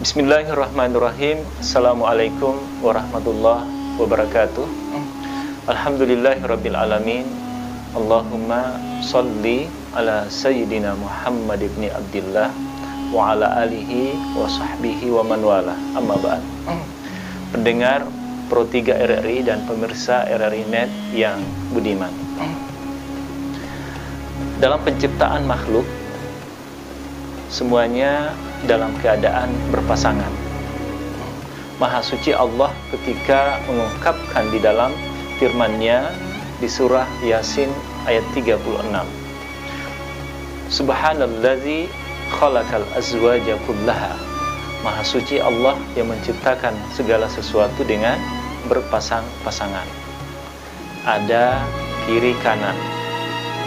Bismillahirrahmanirrahim. Assalamualaikum warahmatullahi wabarakatuh. Alhamdulillahirabbil alamin. Allahumma shalli ala sayyidina Muhammad ibn Abdillah wa ala alihi wa sahbihi wa man wala. Amma ba'd. Pendengar Pro 3 RRI dan pemirsa RRI Net yang budiman. Dalam penciptaan makhluk, semuanya dalam keadaan berpasangan. Maha suci Allah ketika mengungkapkan di dalam firman-Nya di surah Yasin ayat 36. Subhanallazi khalaqal azwaja kullaha. Maha suci Allah yang menciptakan segala sesuatu dengan berpasang-pasangan. Ada kiri kanan,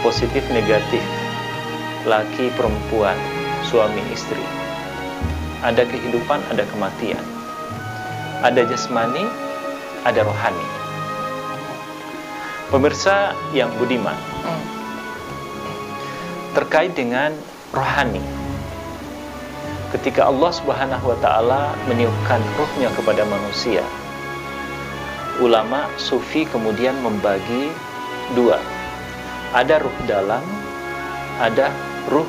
positif negatif, laki perempuan, suami istri. Ada kehidupan, ada kematian. Ada jasmani, ada rohani. Pemirsa yang budiman, terkait dengan rohani, ketika Allah Subhanahu wa ta'ala meniupkan ruhnya kepada manusia, ulama sufi kemudian membagi dua. Ada ruh dalam, ada ruh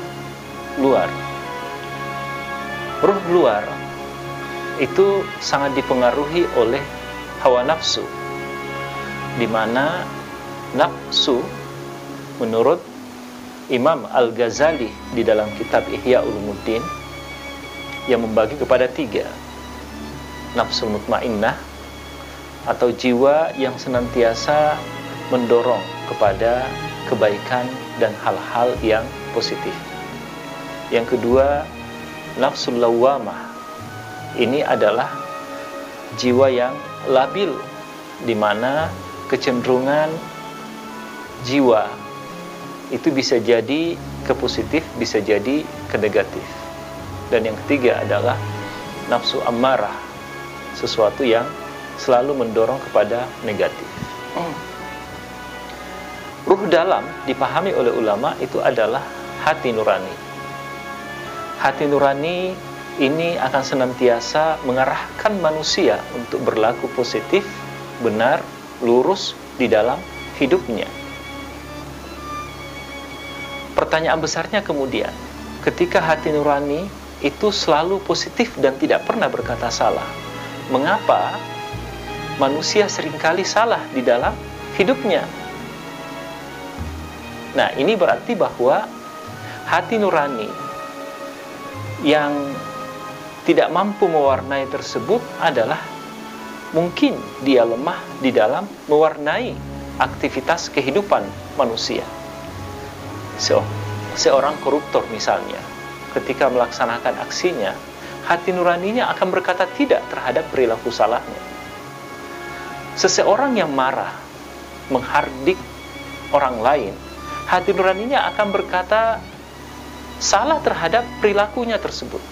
luar. Ruh luar itu sangat dipengaruhi oleh hawa nafsu, di mana nafsu menurut Imam Al-Ghazali di dalam kitab Ihya Ulumuddin yang membagi kepada tiga: nafsu mutmainnah atau jiwa yang senantiasa mendorong kepada kebaikan dan hal-hal yang positif. Yang kedua, nafsul lawwamah. Ini adalah jiwa yang labil, di mana kecenderungan jiwa itu bisa jadi ke positif, bisa jadi ke negatif. Dan yang ketiga adalah nafsu ammarah, sesuatu yang selalu mendorong kepada negatif. Ruh dalam dipahami oleh ulama itu adalah hati nurani. Hati nurani ini akan senantiasa mengarahkan manusia untuk berlaku positif, benar, lurus di dalam hidupnya. Pertanyaan besarnya kemudian, ketika hati nurani itu selalu positif dan tidak pernah berkata salah, mengapa manusia seringkali salah di dalam hidupnya? Nah, ini berarti bahwa hati nurani yang tidak mampu mewarnai tersebut adalah mungkin dia lemah di dalam mewarnai aktivitas kehidupan manusia. Seorang koruptor misalnya, ketika melaksanakan aksinya, hati nuraninya akan berkata tidak terhadap perilaku salahnya. Seseorang yang marah, menghardik orang lain, hati nuraninya akan berkata salah terhadap perilakunya tersebut.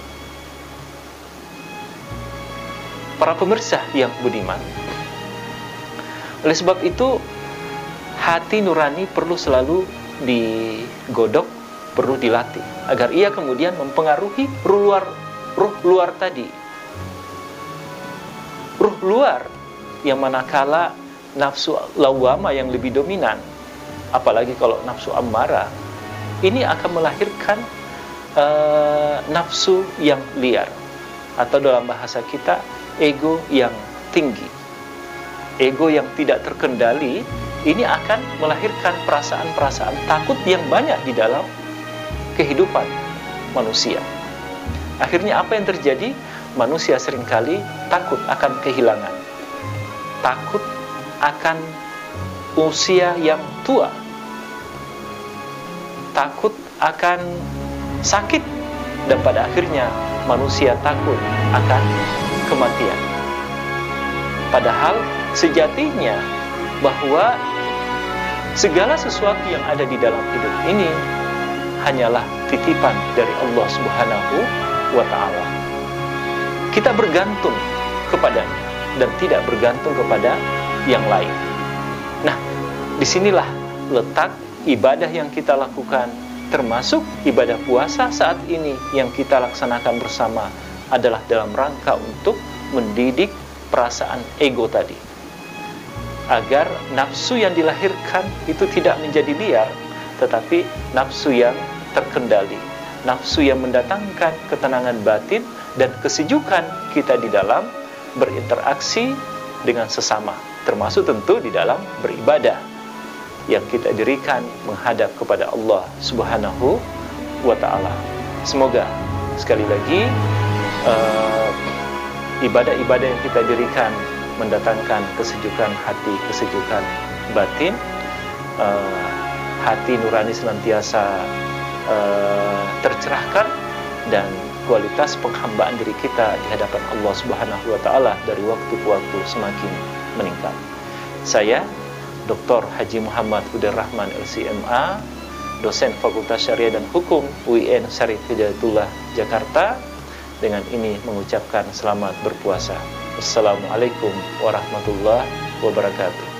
Para pemirsa yang budiman, oleh sebab itu hati nurani perlu selalu digodok, perlu dilatih agar ia kemudian mempengaruhi ruh luar tadi. Ruh luar yang manakala nafsu lawwamah yang lebih dominan, apalagi kalau nafsu ammarah, ini akan melahirkan nafsu yang liar, atau dalam bahasa kita ego yang tinggi. Ego yang tidak terkendali ini akan melahirkan perasaan-perasaan takut yang banyak di dalam kehidupan manusia. Akhirnya apa yang terjadi? Manusia seringkali takut akan kehilangan, takut akan usia yang tua, takut akan sakit, dan pada akhirnya manusia takut akan kematian. Padahal sejatinya bahwa segala sesuatu yang ada di dalam hidup ini hanyalah titipan dari Allah Subhanahu wa ta'ala. Kita bergantung kepadanya dan tidak bergantung kepada yang lain. Nah, disinilah letak ibadah yang kita lakukan, termasuk ibadah puasa saat ini yang kita laksanakan bersama, adalah dalam rangka untuk mendidik perasaan ego tadi, agar nafsu yang dilahirkan itu tidak menjadi liar, tetapi nafsu yang terkendali, nafsu yang mendatangkan ketenangan batin dan kesejukan kita di dalam berinteraksi dengan sesama, termasuk tentu di dalam beribadah yang kita dirikan menghadap kepada Allah Subhanahu wa ta'ala. Semoga sekali lagi ibadah-ibadah yang kita dirikan mendatangkan kesejukan hati, kesejukan batin, hati nurani senantiasa tercerahkan, dan kualitas penghambaan diri kita di hadapan Allah Subhanahu wa ta'ala dari waktu ke waktu semakin meningkat. Saya Dr. Haji Muhammad Hudair Rahman LCMA, dosen Fakultas Syariah dan Hukum UIN Syarif Hidayatullah Jakarta, dengan ini mengucapkan selamat berpuasa. Wassalamualaikum warahmatullahi wabarakatuh.